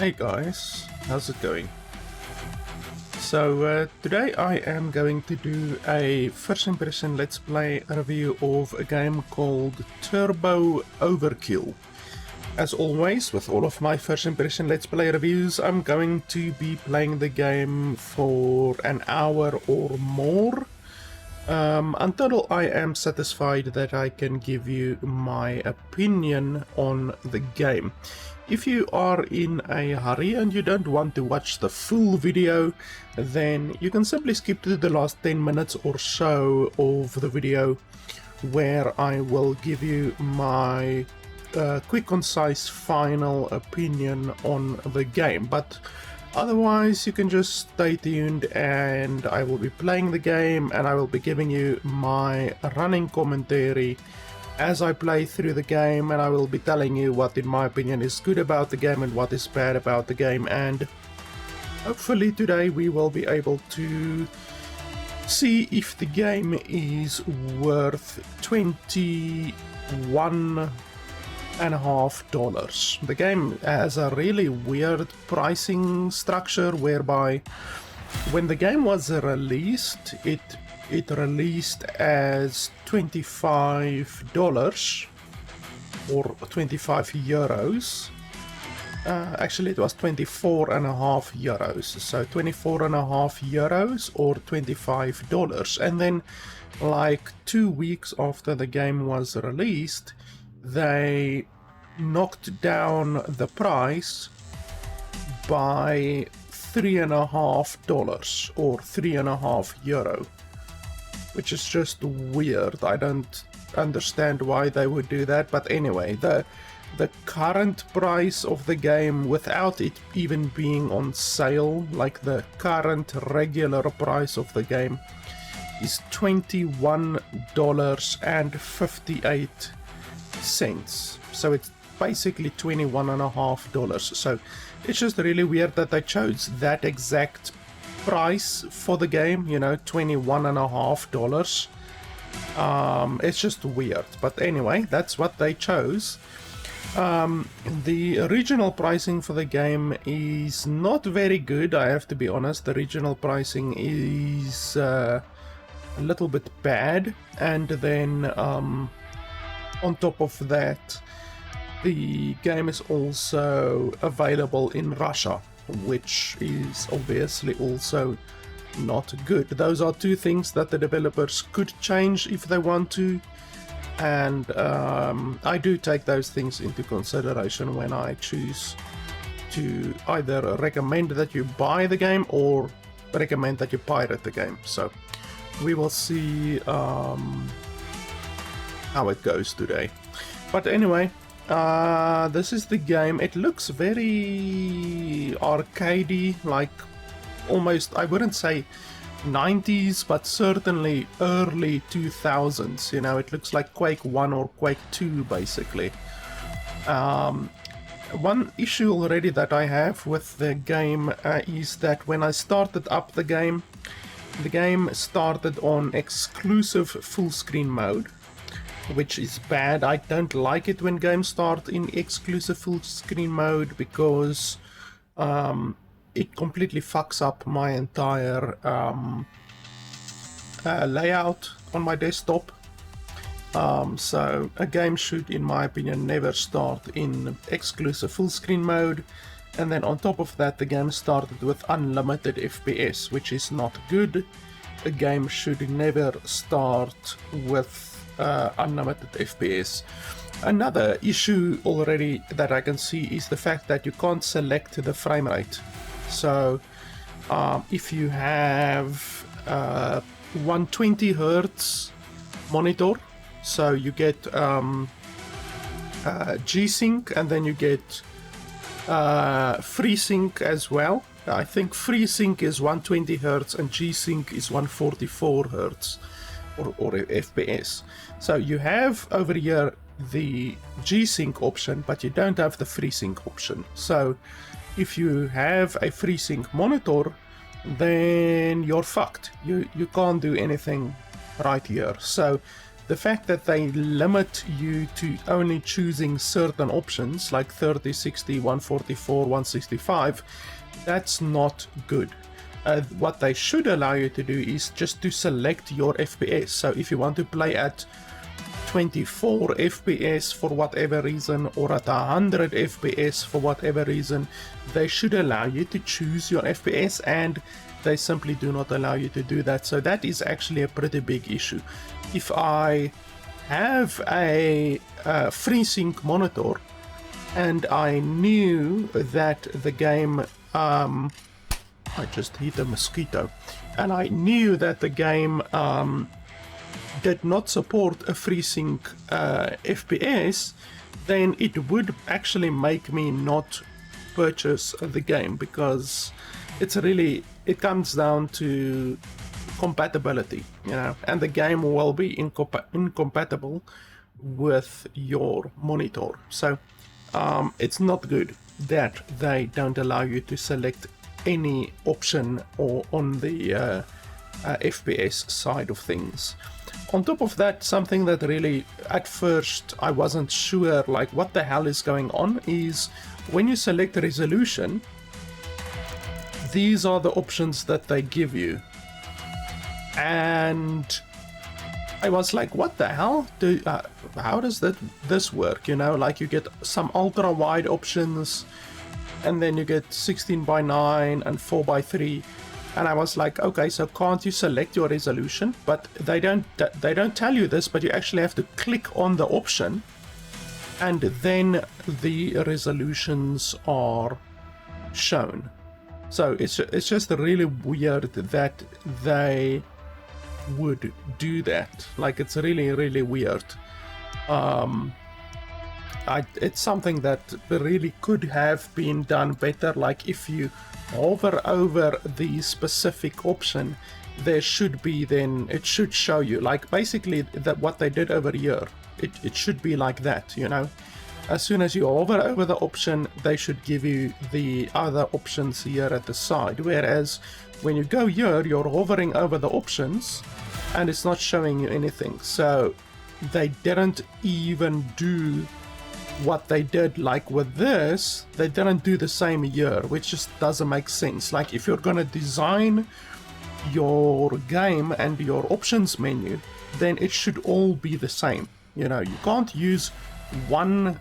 Hey guys, how's it going? So today I am going to do a first impression let's play review of a game called Turbo Overkill. As always, with all of my first impression let's play reviews, I'm going to be playing the game for an hour or more, until I am satisfied that I can give you my opinion on the game. If you are in a hurry and you don't want to watch the full video, then you can simply skip to the last 10 minutes or so of the video, where I will give you my quick, concise, final opinion on the game. But otherwise, you can just stay tuned and I will be playing the game and I will be giving you my running commentary as I play through the game, and I will be telling you what in my opinion is good about the game and what is bad about the game, and hopefully today we will be able to see if the game is worth $21.50. The game has a really weird pricing structure whereby when the game was released, it released as $25 or 25 euros. Actually, it was 24.5 euros. So 24.5 euros or $25. And then, like 2 weeks after the game was released, they knocked down the price by $3.50 or 3.5 euro. Which is just weird. I don't understand why they would do that, but anyway, the current price of the game, without it even being on sale, like the current regular price of the game, is $21.58. So it's basically $21.50. So it's just really weird that they chose that exact price for the game, you know, $21.50. It's just weird, but anyway, that's what they chose. The original pricing for the game is not very good, I have to be honest. The original pricing is a little bit bad, and then on top of that, the game is also available in Russia, which is obviously also not good. Those are two things that the developers could change if they want to, and I do take those things into consideration when I choose to either recommend that you buy the game or recommend that you pirate the game. So we will see how it goes today. But anyway, this is the game. It looks very arcadey, like almost, I wouldn't say 90s, but certainly early 2000s. You know, it looks like Quake 1 or Quake 2 basically. One issue already that I have with the game is that when I started up the game started on exclusive full screen mode, which is bad. I don't like it when games start in exclusive full screen mode, because it completely fucks up my entire layout on my desktop. So a game should, in my opinion, never start in exclusive full screen mode, and then on top of that the game started with unlimited FPS, which is not good. A game should never start with unlimited FPS. Another issue already that I can see is the fact that you can't select the frame rate. So if you have 120 Hz monitor, so you get G-Sync, and then you get FreeSync as well. I think FreeSync is 120 Hz and G-Sync is 144 Hz or FPS. So you have over here the G-Sync option, but you don't have the FreeSync option. So if you have a FreeSync monitor, then you're fucked. You can't do anything right here. So the fact that they limit you to only choosing certain options like 30, 60, 144, 165, that's not good. What they should allow you to do is just to select your FPS. So if you want to play at 24 FPS for whatever reason, or at 100 FPS for whatever reason, they should allow you to choose your FPS, and they simply do not allow you to do that. So that is actually a pretty big issue. If I have a FreeSync monitor and I knew that the game I just hit a mosquito, and I knew that the game did not support a FreeSync FPS, then it would actually make me not purchase the game, because it comes down to compatibility, you know, and the game will be incompatible with your monitor. So it's not good that they don't allow you to select any option or on the FPS side of things. On top of that, something that really at first I wasn't sure like what the hell is going on is when you select resolution, these are the options that they give you, and I was like, what the hell? How does this work? You know, like you get some ultra wide options, and then you get 16:9 and 4:3, and I was like, okay, so can't you select your resolution? But they don't tell you this, but you actually have to click on the option, and then the resolutions are shown. So it's just really weird that they would do that. Like, it's really weird. It's something that really could have been done better. Like, if you hover over the specific option, there should be, then it should show you, like, basically that what they did over here, it should be like that, you know. As soon as you hover over the option, they should give you the other options here at the side, whereas when you go here, you're hovering over the options and it's not showing you anything. So they didn't even do what they did. Like with this, they didn't do the same here, which just doesn't make sense. Like, if you're gonna design your game and your options menu, then it should all be the same. You know, you can't use one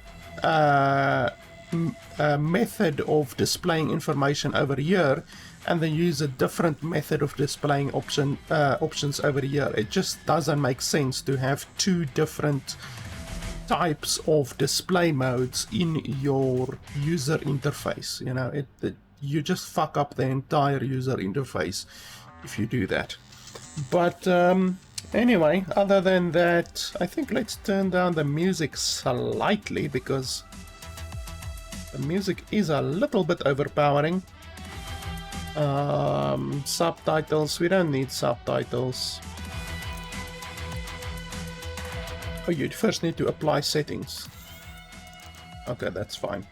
method of displaying information over here and then use a different method of displaying options over here. It just doesn't make sense to have two different types of display modes in your user interface. You know, you just fuck up the entire user interface if you do that. But anyway, other than that, I think let's turn down the music slightly, because the music is a little bit overpowering. Subtitles, we don't need subtitles. Oh, you first need to apply settings. Okay, that's fine.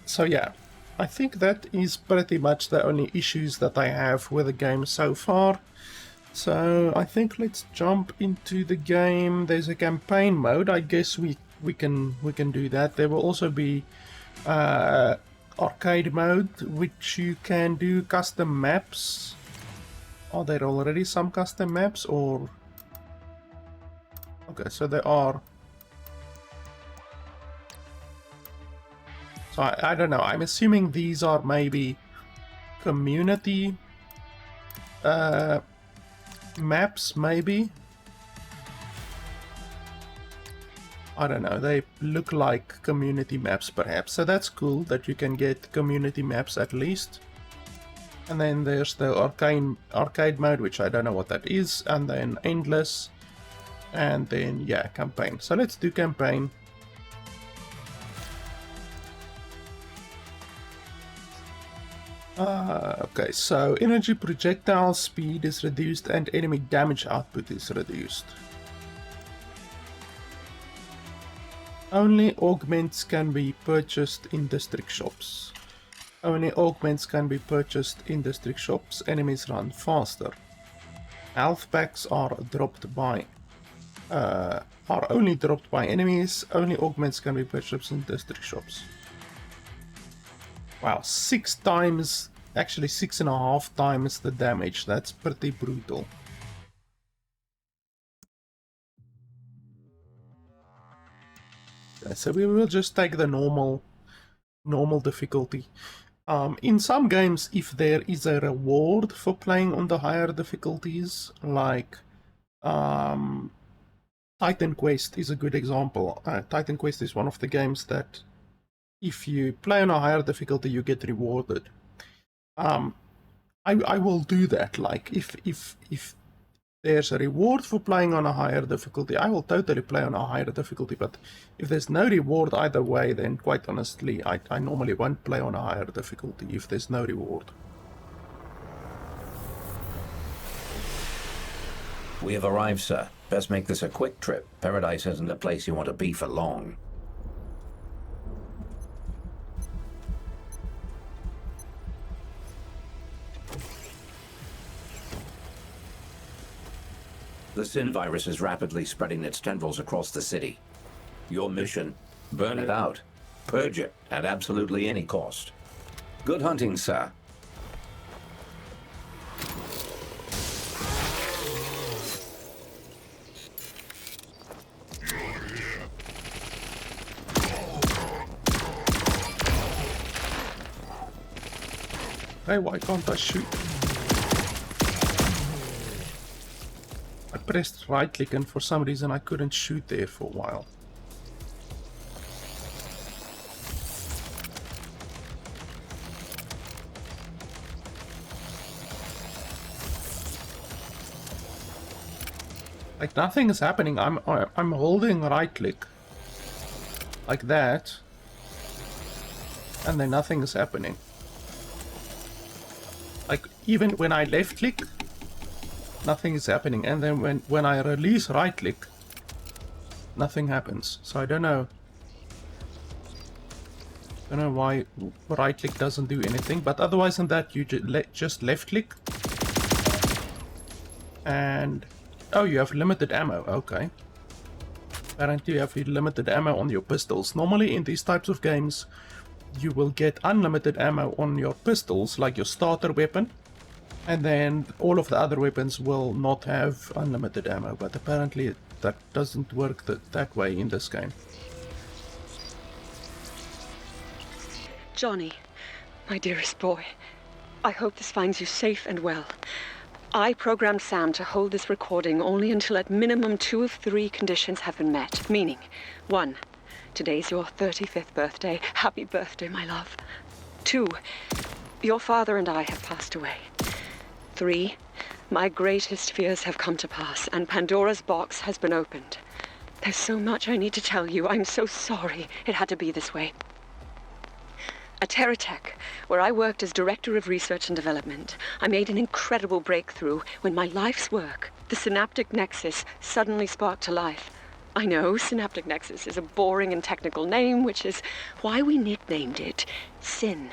So yeah, I think that is pretty much the only issues that I have with the game so far. So I think let's jump into the game. There's a campaign mode. I guess we can do that. There will also be arcade mode, which you can do custom maps. Are there already some custom maps, or? Okay, so there are. So I don't know. I'm assuming these are maybe community maps, maybe. I don't know, they look like community maps perhaps, so that's cool that you can get community maps at least. And then there's the arcade mode, which I don't know what that is, and then endless, and then yeah, campaign. So let's do campaign. Okay, so energy projectile speed is reduced and enemy damage output is reduced. Only augments can be purchased in district shops. Only augments can be purchased in district shops. Enemies run faster. Health packs are only dropped by enemies. Only augments can be purchased in district shops. Wow, 6 times, actually 6.5 times the damage. That's pretty brutal. So we will just take the normal difficulty. In some games, if there is a reward for playing on the higher difficulties, like Titan Quest is a good example. Titan Quest is one of the games that if you play on a higher difficulty, you get rewarded. I will do that. Like if there's a reward for playing on a higher difficulty, I will totally play on a higher difficulty. But if there's no reward either way, then quite honestly, I normally won't play on a higher difficulty if there's no reward. We have arrived, sir. Best make this a quick trip. Paradise isn't a place you want to be for long. The Sin virus is rapidly spreading its tendrils across the city. Your mission, burn it out. Purge it at absolutely any cost. Good hunting, sir. Hey, why can't I shoot? I pressed right click and for some reason I couldn't shoot there for a while. Like nothing is happening. I'm holding right click like that, and then nothing is happening. Like even when I left click, nothing is happening, and then when I release right click, nothing happens. So I don't know why right click doesn't do anything, but otherwise than that, you just left click, and oh, you have limited ammo. Okay, apparently you have limited ammo on your pistols. Normally in these types of games, you will get unlimited ammo on your pistols, like your starter weapon, and then all of the other weapons will not have unlimited ammo, but apparently that doesn't work that way in this game. Johnny, my dearest boy, I hope this finds you safe and well. I programmed Sam to hold this recording only until at minimum 2 of 3 conditions have been met, meaning 1. Today's your 35th birthday. Happy birthday, my love. 2. Your father and I have passed away. 3. My greatest fears have come to pass, and Pandora's box has been opened. There's so much I need to tell you. I'm so sorry it had to be this way. At TerraTech, where I worked as Director of Research and Development, I made an incredible breakthrough when my life's work, the Synaptic Nexus, suddenly sparked to life. I know Synaptic Nexus is a boring and technical name, which is why we nicknamed it SYN.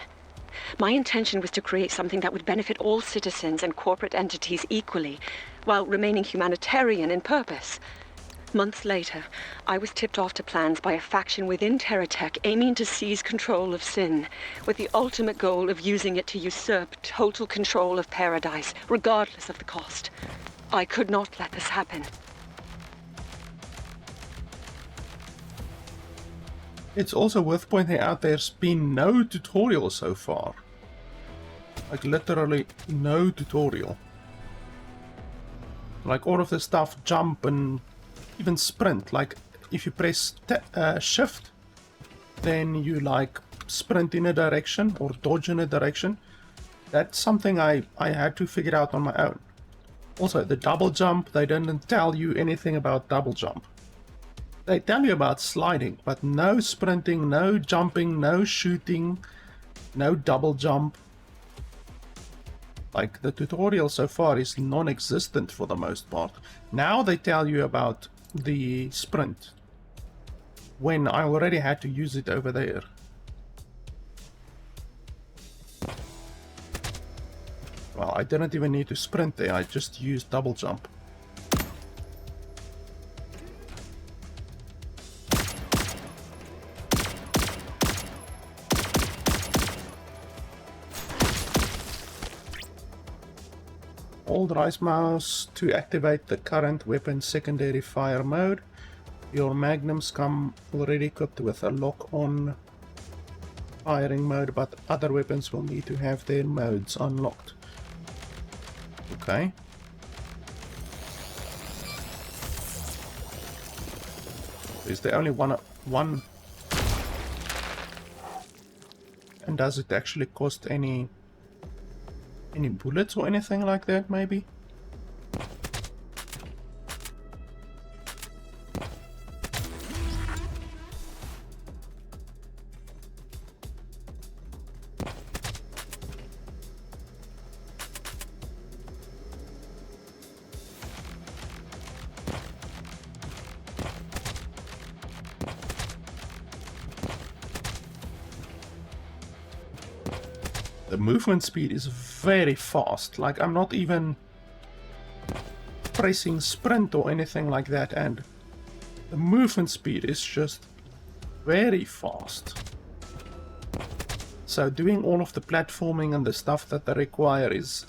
My intention was to create something that would benefit all citizens and corporate entities equally, while remaining humanitarian in purpose. Months later, I was tipped off to plans by a faction within TerraTech aiming to seize control of SYN, with the ultimate goal of using it to usurp total control of Paradise, regardless of the cost. I could not let this happen. It's also worth pointing out there's been no tutorial so far. Like literally no tutorial. Like all of the stuff, jump and even sprint. Like if you press shift, then you like sprint in a direction or dodge in a direction. That's something I had to figure out on my own. Also, the double jump, they didn't tell you anything about double jump. They tell you about sliding, but no sprinting, no jumping, no shooting, no double jump. Like, the tutorial so far is non-existent for the most part. Now they tell you about the sprint, when I already had to use it over there. Well, Oh, I didn't even need to sprint there, I just used double jump. Hold right mouse to activate the current weapon secondary fire mode. Your magnums come already equipped with a lock-on firing mode, but other weapons will need to have their modes unlocked. Okay. Is there only one? And does it actually cost any bullets or anything like that, maybe? The movement speed is very fast, like I'm not even pressing sprint or anything like that, and the movement speed is just very fast. So doing all of the platforming and the stuff that they require is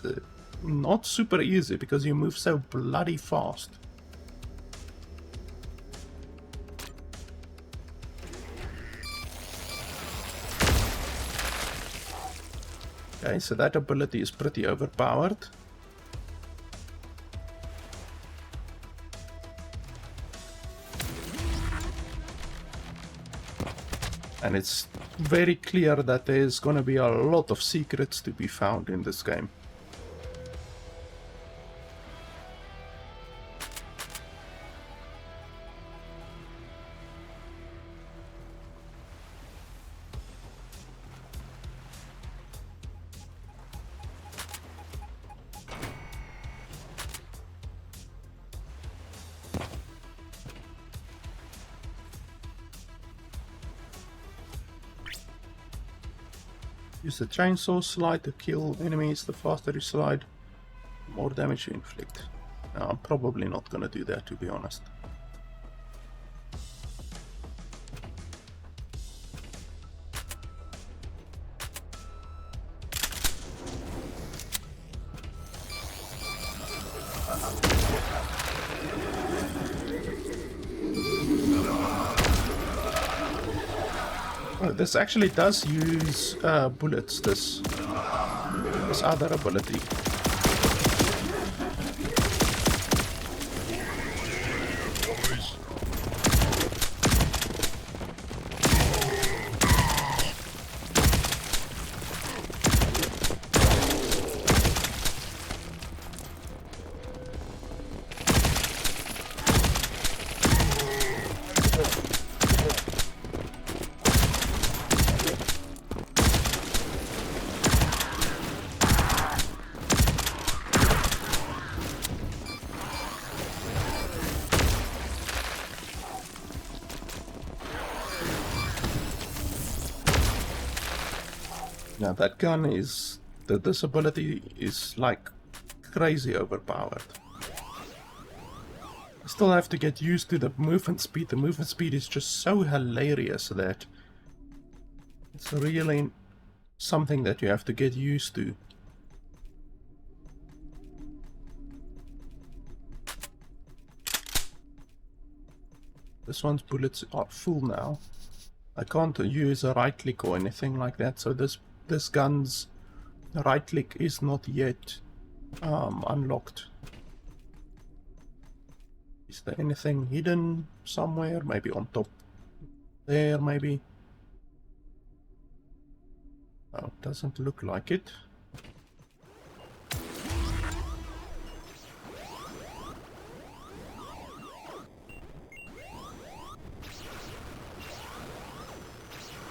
not super easy because you move so bloody fast. Okay, so that ability is pretty overpowered. And it's very clear that there's going to be a lot of secrets to be found in this game. Use the chainsaw slide to kill enemies. The faster you slide, the more damage you inflict. Now, I'm probably not gonna do that, to be honest. Oh, this actually does use bullets, this other ability. Now that gun is, this ability is like crazy overpowered. I still have to get used to the movement speed. The movement speed is just so hilarious that it's really something that you have to get used to. This one's bullets are full now. I can't use a right click or anything like that, so this gun's right click is not yet unlocked. Is there anything hidden somewhere? Maybe on top there, maybe? Oh, doesn't look like it.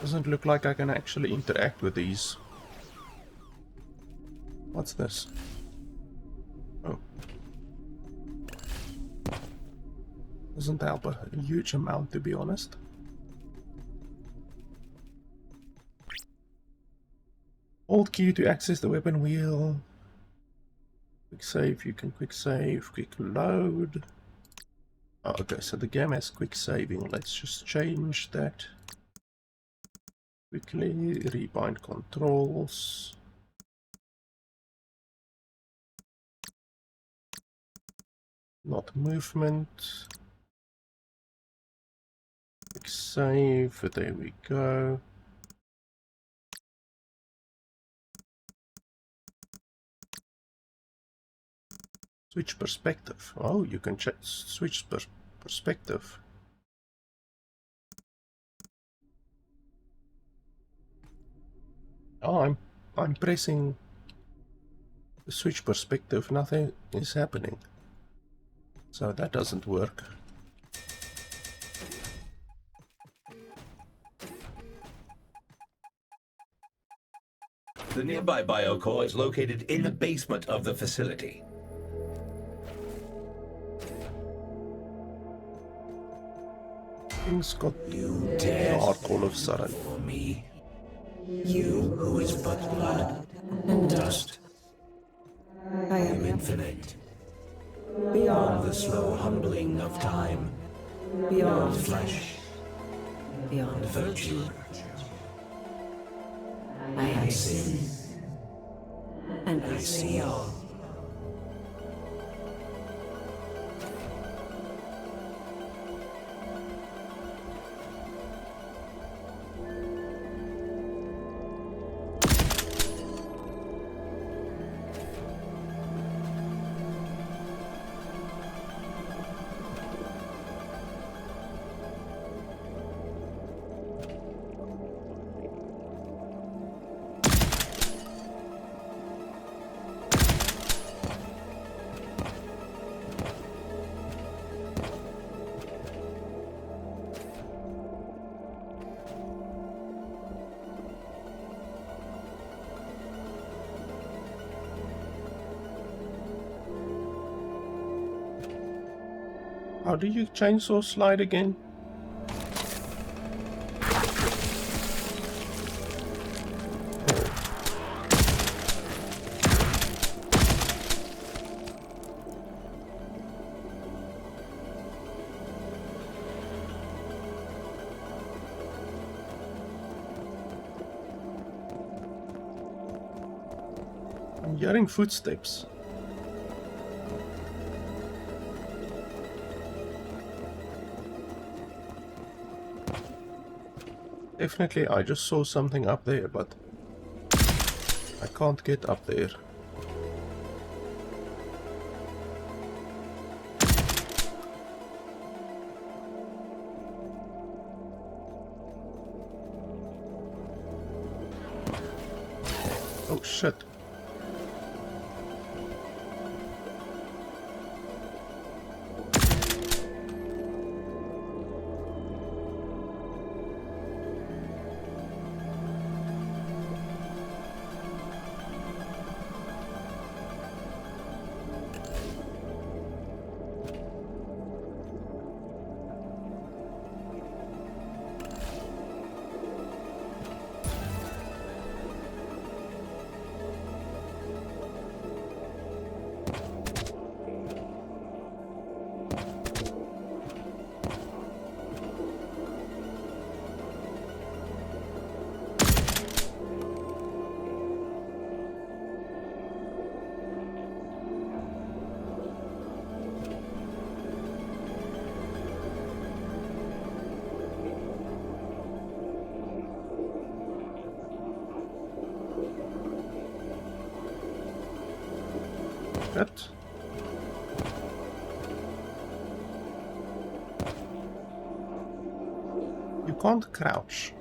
Doesn't look like I can actually interact with these. What's this? Oh. Doesn't help a huge amount, to be honest. Hold Q to access the weapon wheel. Quick save, you can quick save, quick load. Oh, okay, so the game has quick saving. Let's just change that. Quickly rebind controls. Not movement. Quick save, there we go. Switch perspective. Oh, you can switch perspective. Oh, I'm pressing the switch perspective. Nothing is happening. So that doesn't work. The nearby biocore is located in the basement of the facility. Things got You dare dark all of a sudden. for me? You who is but blood and dust. I am infinite. Beyond the slow humbling of time. Beyond flesh. Beyond virtue. I am sin. And I see all. How do you chainsaw slide again? I'm hearing footsteps. Definitely, I just saw something up there, but I can't get up there. Oh shit. What? You can't crouch.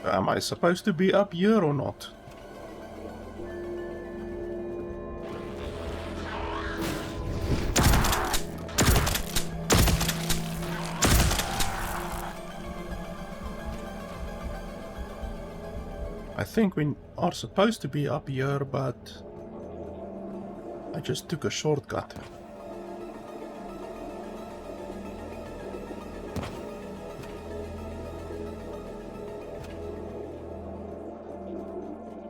Am I supposed to be up here or not? I think we are supposed to be up here, but I just took a shortcut.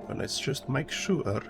But let's just make sure.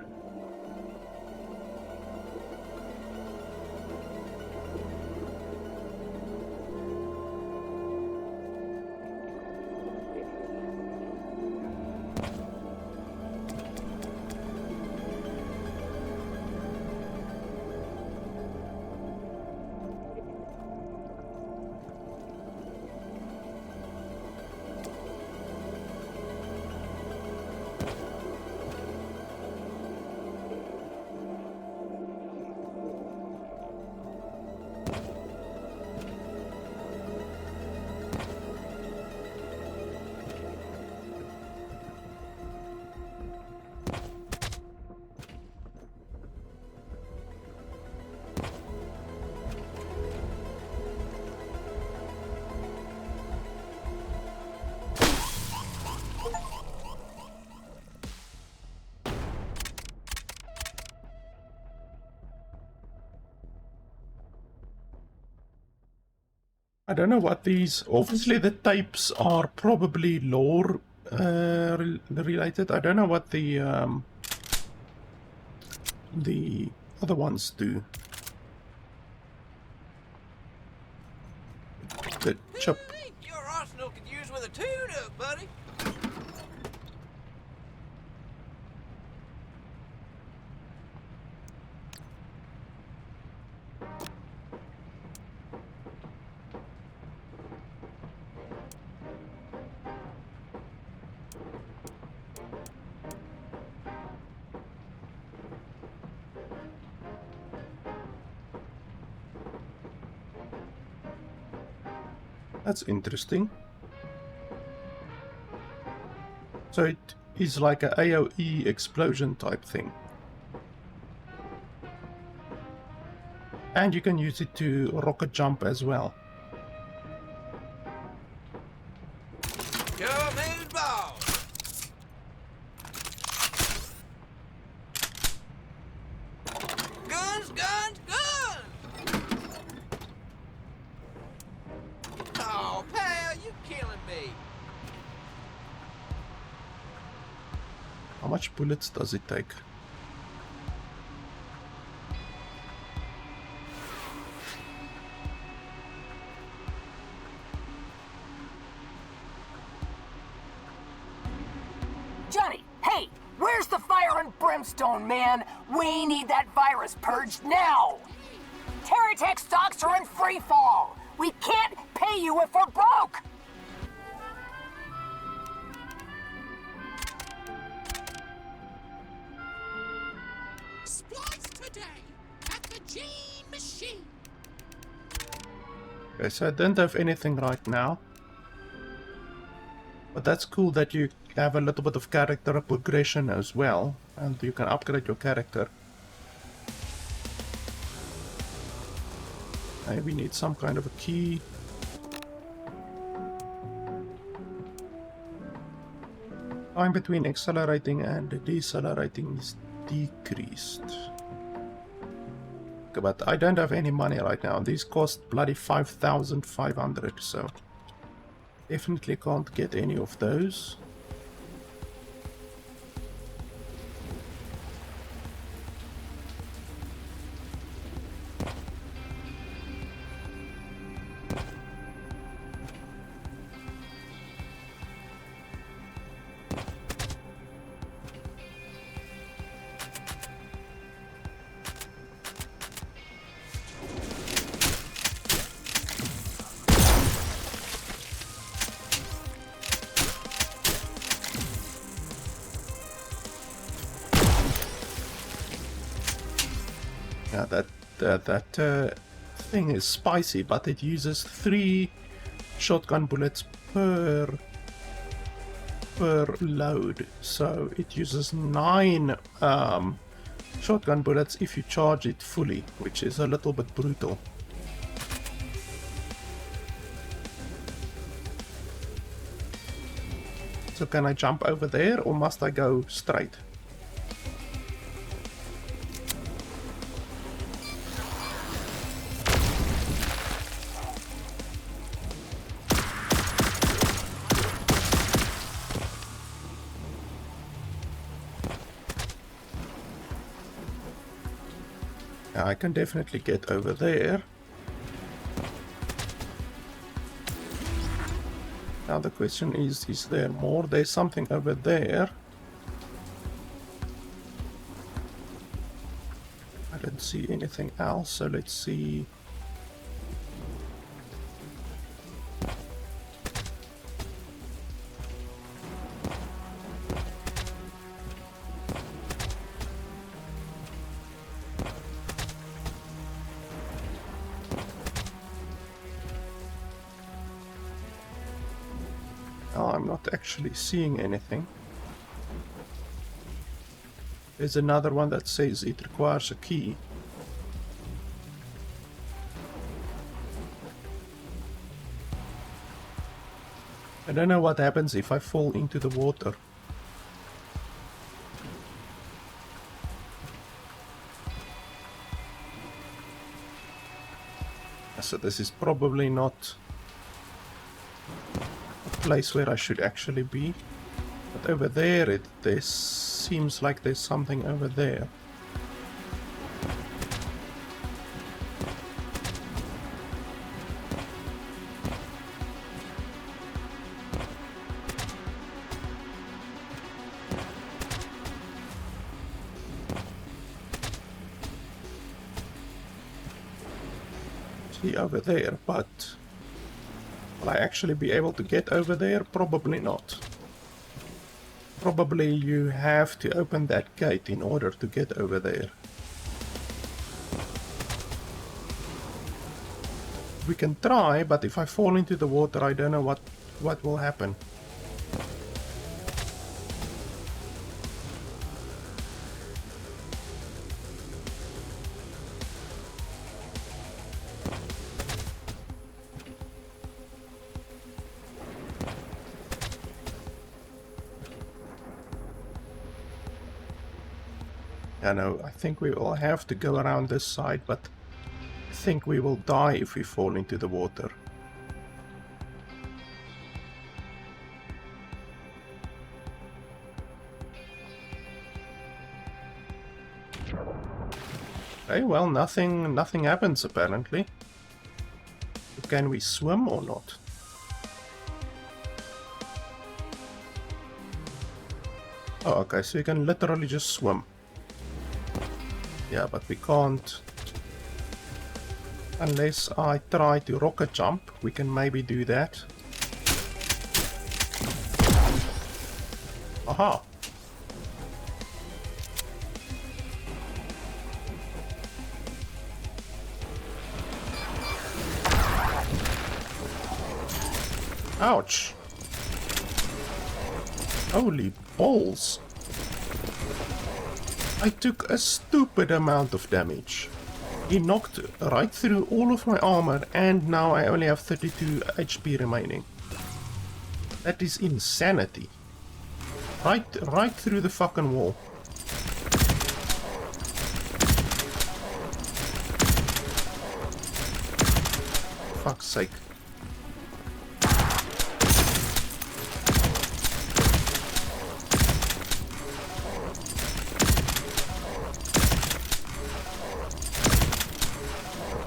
I don't know what these... Obviously the tapes are probably lore related. I don't know what the other ones do. The chip. Your arsenal could use with a tune-up, buddy. That's interesting. So it is like a AoE explosion type thing. And you can use it to rocket jump as well. Come in, ball. Guns, guns, guns! Oh, pal, you killing me. How much bullets does it take? Johnny, hey, where's the fire and brimstone, man? We need that virus purged now. Terratech stocks are in free fall. We can't pay you if we're broke. Splice today at the Gene Machine. Okay, so I don't have anything right now. But that's cool that you have a little bit of character progression as well. And you can upgrade your character. Okay, we need some kind of a key. Time between accelerating and decelerating is decreased. Okay, but I don't have any money right now. These cost bloody 5,500, so definitely can't get any of those. Yeah, that thing is spicy, but it uses 3 shotgun bullets per load, so it uses 9 shotgun bullets if you charge it fully, which is a little bit brutal. So can I jump over there or must I go straight? Yeah, I can definitely get over there. Now the question is there more? There's something over there. I don't see anything else, so let's see. Oh, I'm not actually seeing anything. There's another one that says it requires a key. I don't know what happens if I fall into the water. So this is probably not place where I should actually be, but over there there seems like there's something over there. See over there, but will I actually be able to get over there? Probably not. Probably you have to open that gate in order to get over there. We can try, but if I fall into the water, I don't know what will happen. I know, I think we will have to go around this side, but I think we will die if we fall into the water. Okay, well, nothing happens apparently. Can we swim or not? Oh, okay, so you can literally just swim. Yeah, but we can't. Unless I try to rocket jump, we can maybe do that. Aha! Ouch! Holy balls! I took a stupid amount of damage. He knocked right through all of my armor and now I only have 32 HP remaining. That is insanity. Right through the fucking wall. Fuck's sake.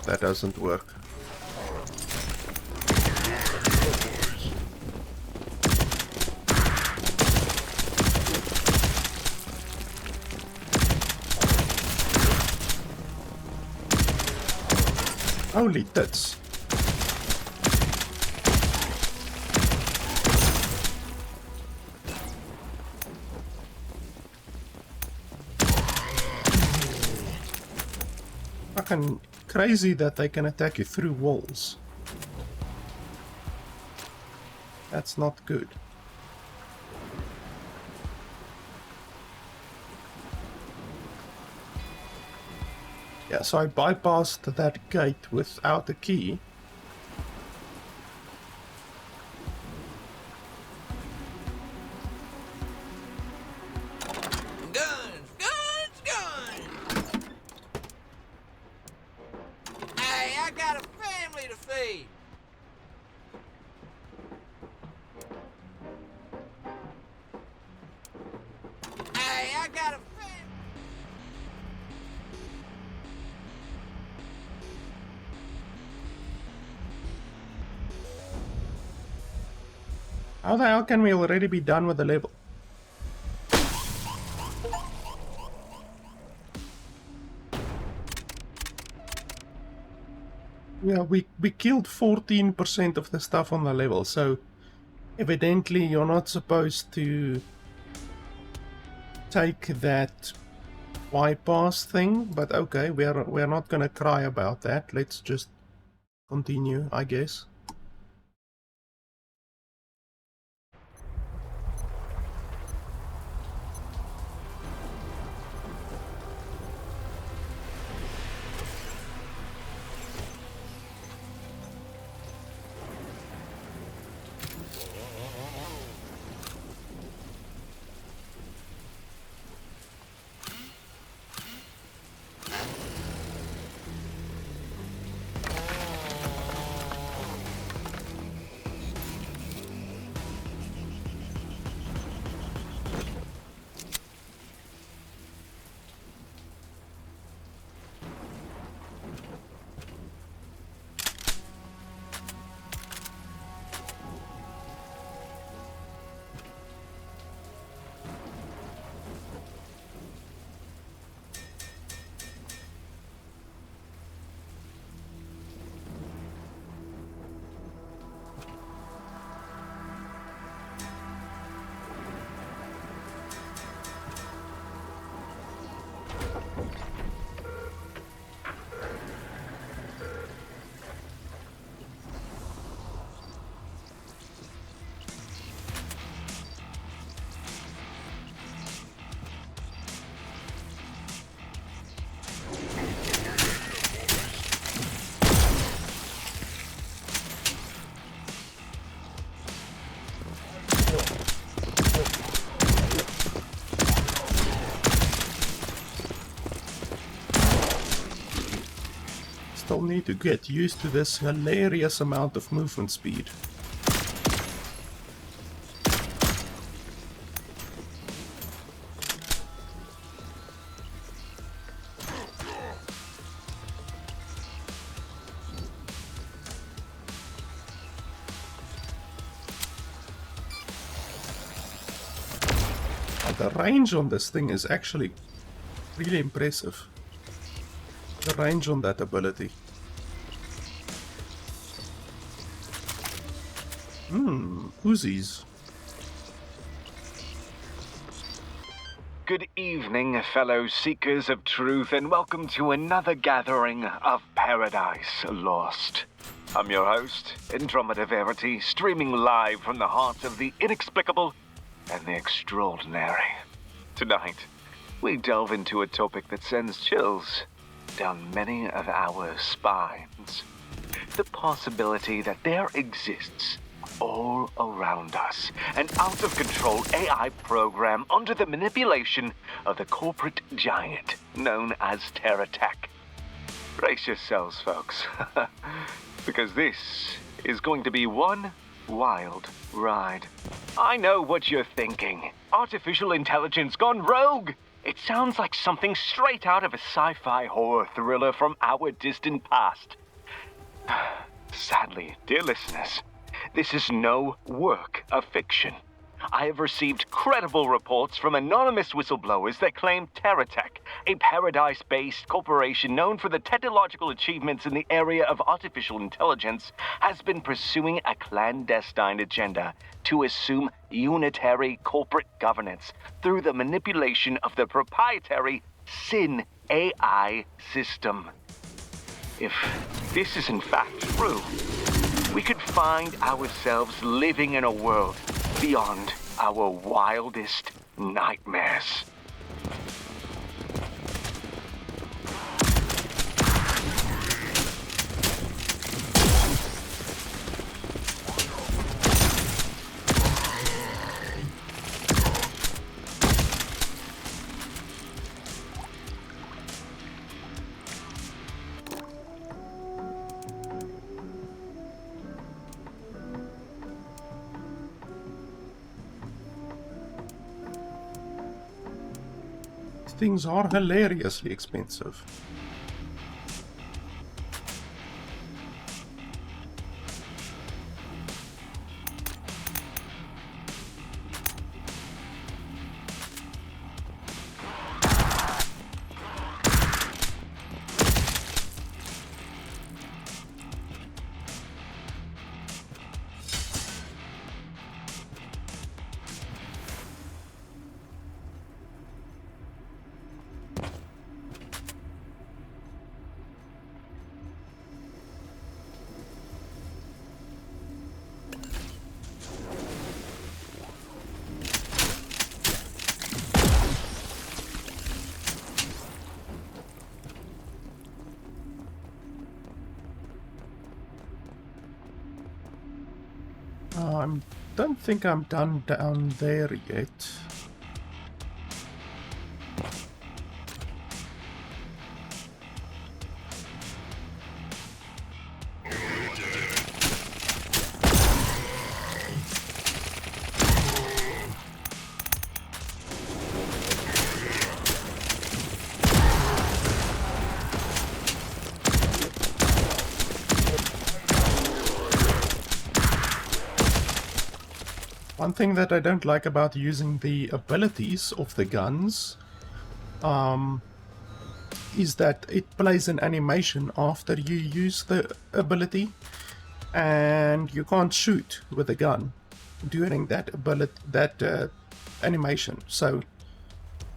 That doesn't work. Holy tits. Fucking crazy that they can attack you through walls. That's not good. Yeah, so I bypassed that gate without a key. I got a fan. How the hell can we already be done with the level? Yeah, we killed 14% of the stuff on the level, so evidently you're not supposed to take that bypass thing, but okay, we're not gonna cry about that. Let's just continue, I guess. Still need to get used to this hilarious amount of movement speed. But the range on this thing is actually really impressive. The range on that ability. Uzis. Good evening, fellow seekers of truth, and welcome to another gathering of Paradise Lost. I'm your host, Andromeda Verity, streaming live from the heart of the inexplicable and the extraordinary. Tonight, we delve into a topic that sends chills down many of our spines. The possibility that there exists all around us an out-of-control AI program under the manipulation of the corporate giant known as TerraTech. Brace yourselves, folks, because this is going to be one wild ride. I know what you're thinking. Artificial intelligence gone rogue. It sounds like something straight out of a sci-fi horror thriller from our distant past. Sadly, dear listeners, this is no work of fiction. I have received credible reports from anonymous whistleblowers that claim TerraTech, a Paradise-based corporation known for the technological achievements in the area of artificial intelligence, has been pursuing a clandestine agenda to assume unitary corporate governance through the manipulation of the proprietary SYN AI system. If this is in fact true, we could find ourselves living in a world beyond our wildest nightmares. things are hilariously expensive. I don't think I'm done down there yet. One thing that I don't like about using the abilities of the guns is that it plays an animation after you use the ability, and you can't shoot with the gun during that animation. So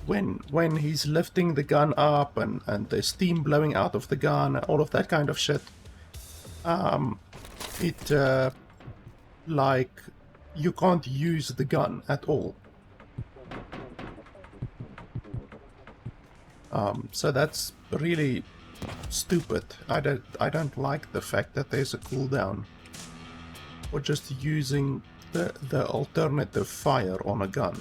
when he's lifting the gun up and there's steam blowing out of the gun, all of that kind of shit, like, you can't use the gun at all. So that's really stupid. I don't like the fact that there's a cooldown for just using the alternative fire on a gun.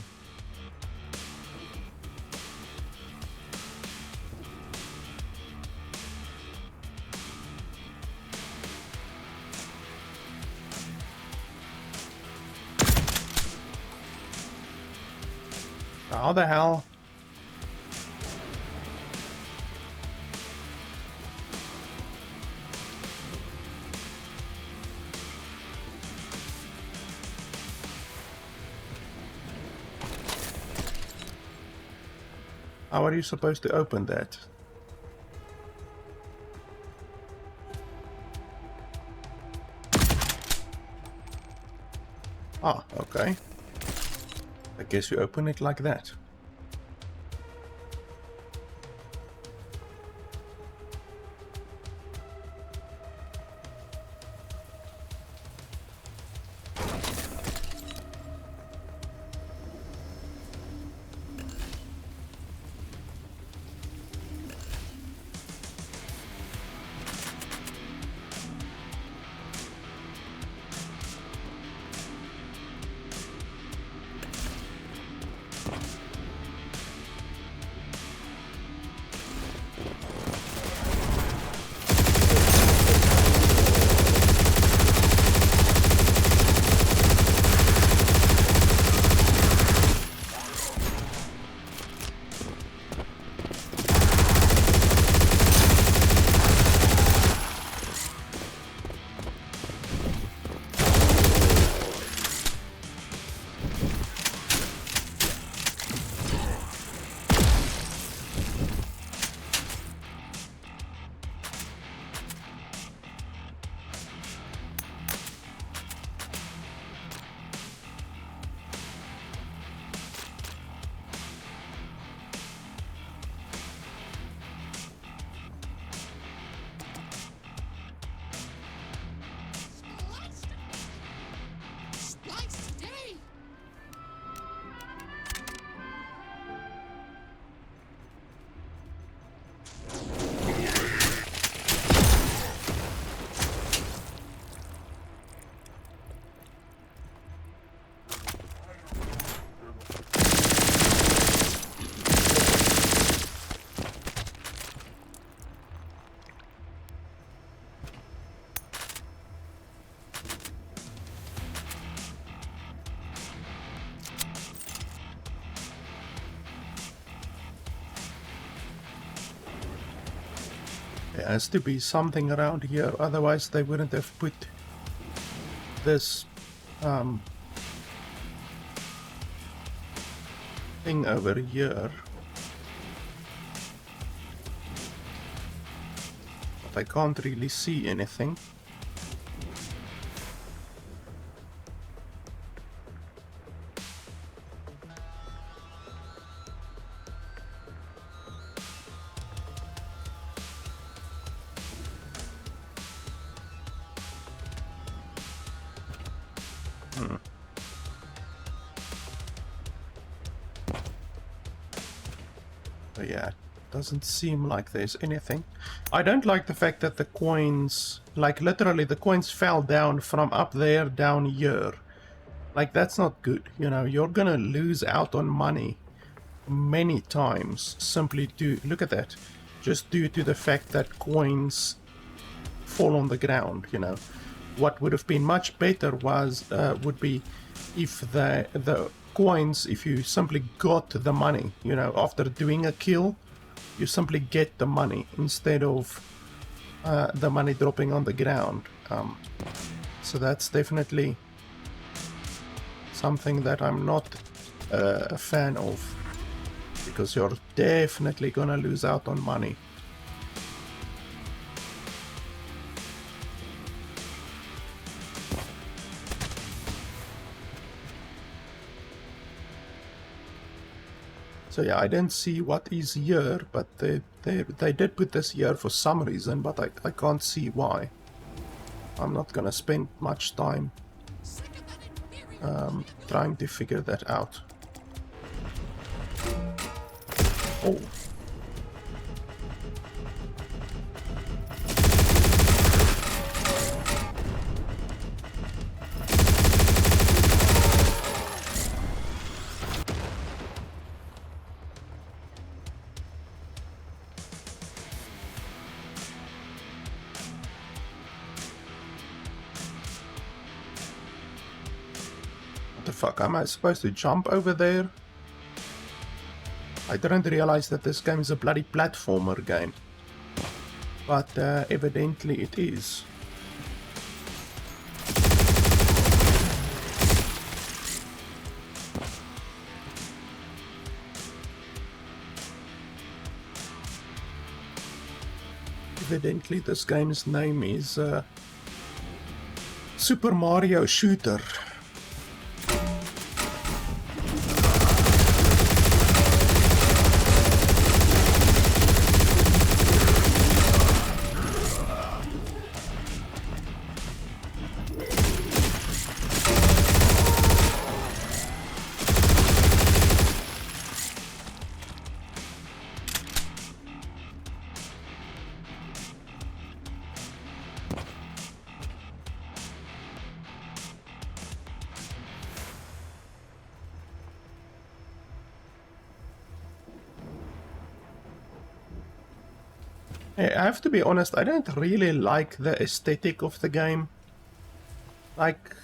How the hell? How are you supposed to open that? Ah, okay. I guess you open it like that. has to be something around here, otherwise they wouldn't have put this thing over here. But I can't really see anything. So yeah, doesn't seem like there's anything. I don't like the fact that the coins, like literally the coins fell down from up there down here. Like, that's not good, you know. You're gonna lose out on money many times simply due, look at that, just due to the fact that coins fall on the ground, you know. What would have been much better was would be if the coins, if you simply got the money, you know, after doing a kill, you simply get the money instead of the money dropping on the ground. So that's definitely something that I'm not a fan of, because you're definitely gonna lose out on money. So yeah, I didn't see what is here, but they did put this here for some reason, but I can't see why. I'm not gonna spend much time trying to figure that out. Oh. The fuck, am I supposed to jump over there? I didn't realize that this game is a bloody platformer game, but evidently it is. Evidently this game's name is Super Mario Shooter. I have to be honest, I don't really like the aesthetic of the game. Like,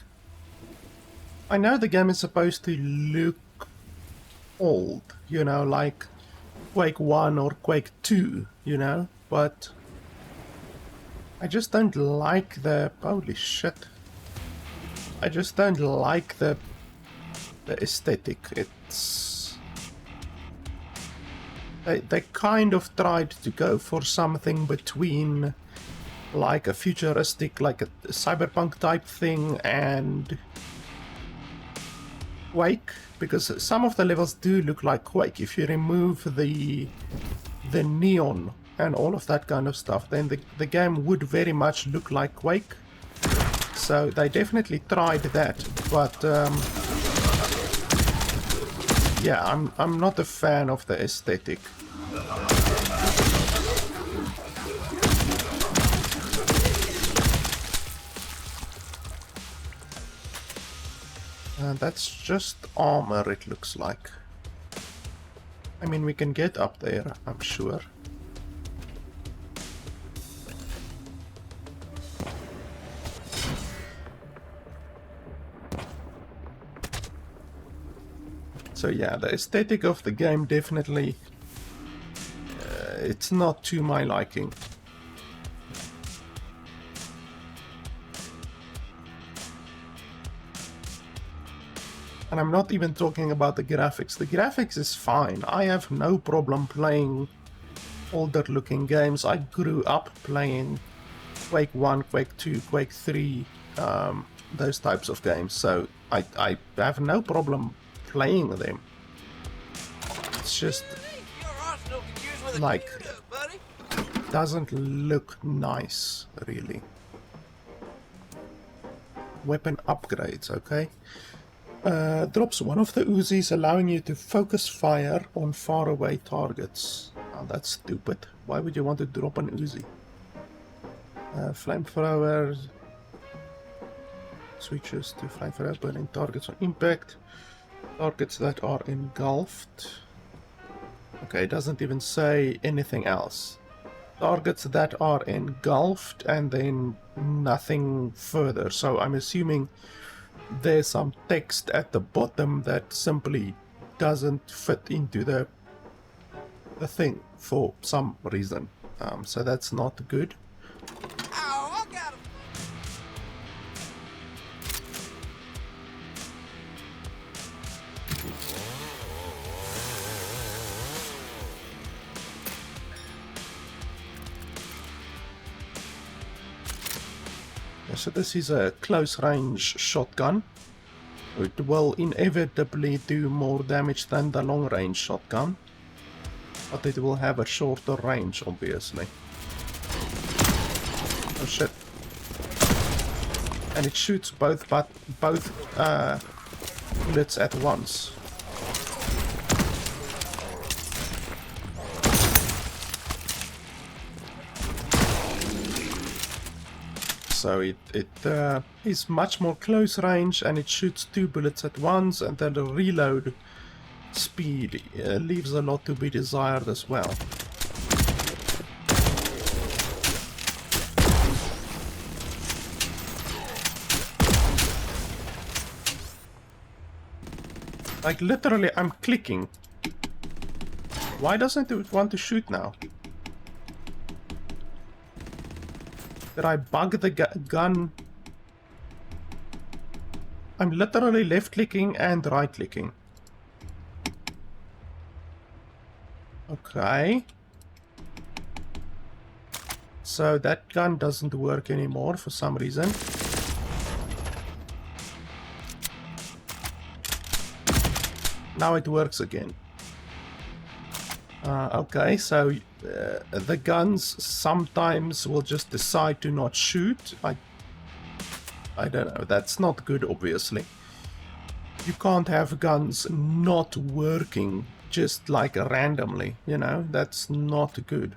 I know the game is supposed to look old, you know, like Quake 1 or Quake 2, you know, but I just don't like the... holy shit. I just don't like the aesthetic. It's... They kind of tried to go for something between like a futuristic, like a cyberpunk type thing and Quake, because some of the levels do look like Quake. If you remove the neon and all of that kind of stuff, then the game would very much look like Quake. So they definitely tried that, but yeah, I'm not a fan of the aesthetic. That's just armor, it looks like. I mean, we can get up there, I'm sure. So yeah, the aesthetic of the game definitely, it's not to my liking. And I'm not even talking about the graphics. The graphics is fine. I have no problem playing older looking games. I grew up playing Quake 1, Quake 2, Quake 3, those types of games. So I have no problem playing them. It's just Your arsenal could use with a like tune-up, buddy. doesn't look nice, really. Weapon upgrades, okay. Drops one of the Uzis, allowing you to focus fire on faraway targets. Oh, that's stupid. Why would you want to drop an Uzi? Flamethrowers. Switches to flamethrower, burning targets on impact. Targets that are engulfed. Okay, it doesn't even say anything else. Targets that are engulfed and then nothing further. So I'm assuming there's some text at the bottom that simply doesn't fit into the thing for some reason. So that's not good. Ow, I got him. So this is a close range shotgun. It will inevitably do more damage than the long range shotgun, but it will have a shorter range, obviously. Oh shit. And it shoots both bullets at once. So it is much more close range, and it shoots 2 bullets at once, and then the reload speed leaves a lot to be desired as well. Like literally I'm clicking. Why doesn't it want to shoot now? Did I bug the gun? I'm literally left clicking and right clicking. Okay. So that gun doesn't work anymore for some reason. Now it works again. Okay, so the guns sometimes will just decide to not shoot. I don't know, that's not good, obviously. You can't have guns not working just like randomly, you know, that's not good.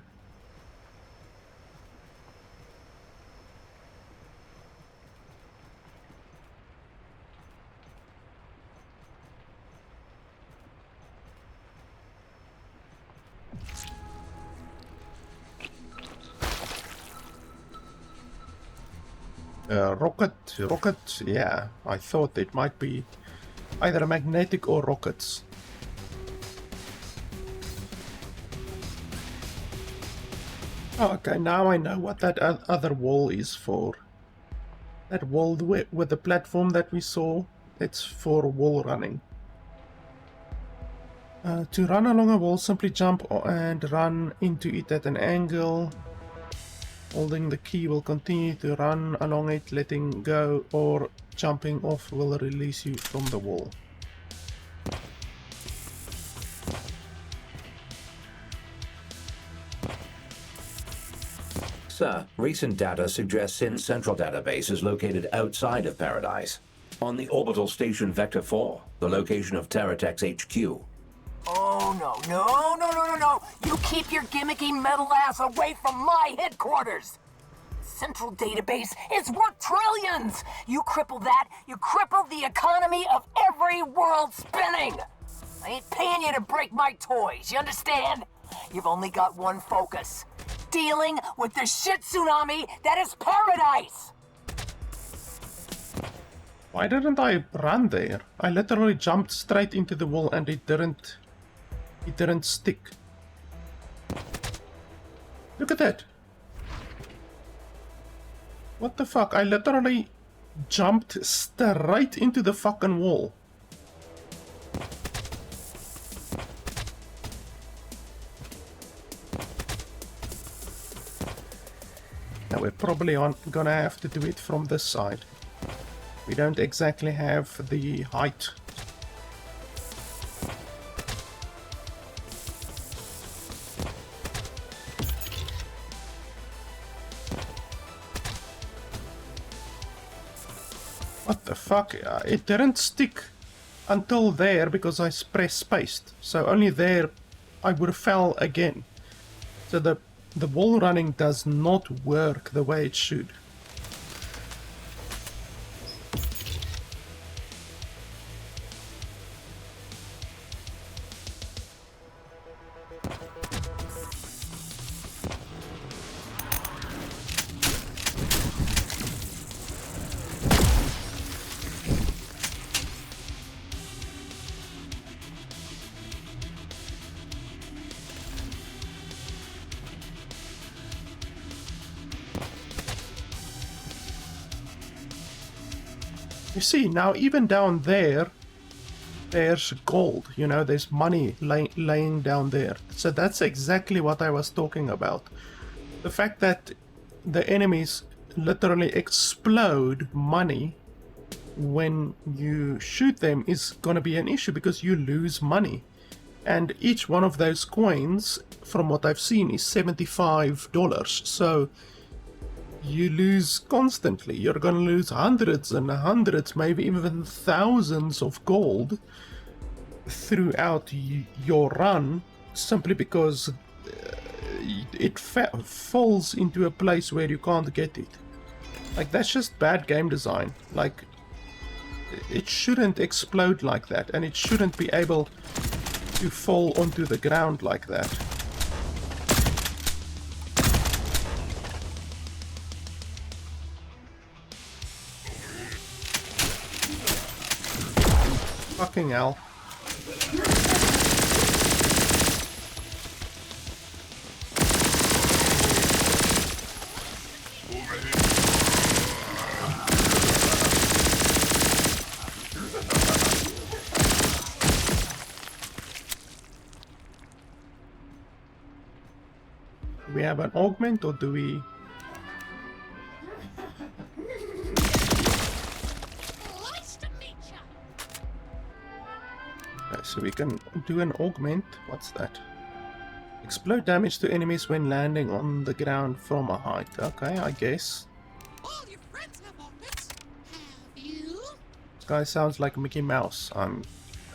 Rocket, yeah, I thought it might be either magnetic or rockets. Oh, okay, now I know what that other wall is for. That wall with the platform that we saw, it's for wall running. To run along a wall, simply jump and run into it at an angle. Holding the key will continue to run along it, letting go or jumping off will release you from the wall. Sir, recent data suggests Sin's central database is located outside of Paradise, on the orbital station Vector 4, the location of Terratech's HQ. Oh, no. You keep your gimmicky metal ass away from my headquarters. Central database is worth trillions. You cripple that, you cripple the economy of every world spinning. I ain't paying you to break my toys, you understand? You've only got one focus. Dealing with the shit tsunami that is Paradise. Why didn't I run there? I literally jumped straight into the wall and it didn't stick. Look at that. What the fuck? I literally jumped straight into the fucking wall. Yeah, we're probably gonna have to do it from this side. We don't exactly have the height. What the fuck? It didn't stick until there because I pressed spaced. So only there I would have fell again. So the wall running does not work the way it should. You see, now even down there, there's gold, you know, there's money laying down there. So that's exactly what I was talking about. The fact that the enemies literally explode money when you shoot them is gonna be an issue because you lose money. And each one of those coins, from what I've seen, is $75. So you lose constantly. You're gonna lose hundreds and hundreds, maybe even thousands of gold throughout your run, simply because it falls into a place where you can't get it. Like, that's just bad game design. Like, it shouldn't explode like that, and it shouldn't be able to fall onto the ground like that. Fucking hell. Do we have an augment, or do we... Okay, so we can do an augment. What's that? Explode damage to enemies when landing on the ground from a height. Okay, I guess. All your friends have augments. Have you? This guy sounds like Mickey Mouse. I'm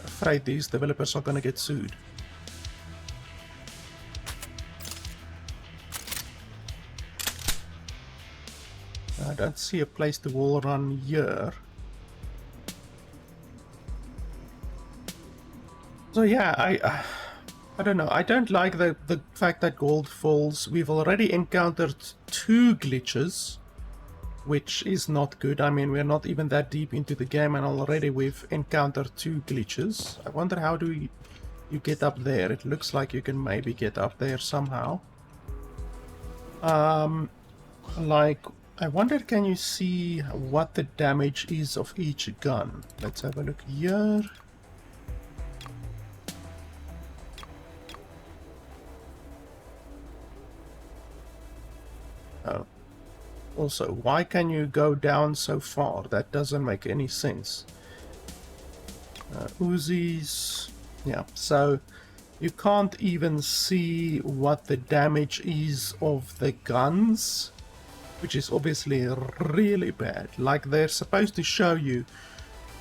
afraid these developers are gonna get sued. I don't see a place to wall run here. So yeah, I don't know. I don't like the fact that gold falls. We've already encountered 2 glitches, which is not good. I mean, we're not even that deep into the game, and already we've encountered 2 glitches. I wonder how do you get up there? It looks like you can maybe get up there somehow. Like, I wonder, can you see what the damage is of each gun? Let's have a look here. Oh. Also, why can you go down so far? That doesn't make any sense. Uzis. Yeah, so you can't even see what the damage is of the guns, which is obviously really bad. Like, they're supposed to show you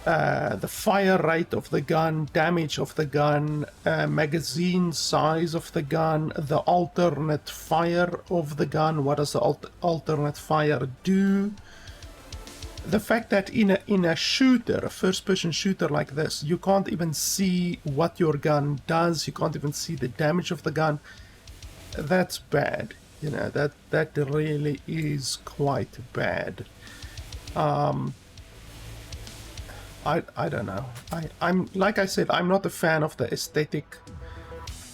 the fire rate of the gun, damage of the gun, magazine size of the gun, the alternate fire of the gun, what does the alternate fire do. The fact that in a shooter, a first-person shooter like this, you can't even see what your gun does, you can't even see the damage of the gun, that's bad. You know, that really is quite bad. I don't know. I'm like I said, I'm not a fan of the aesthetic.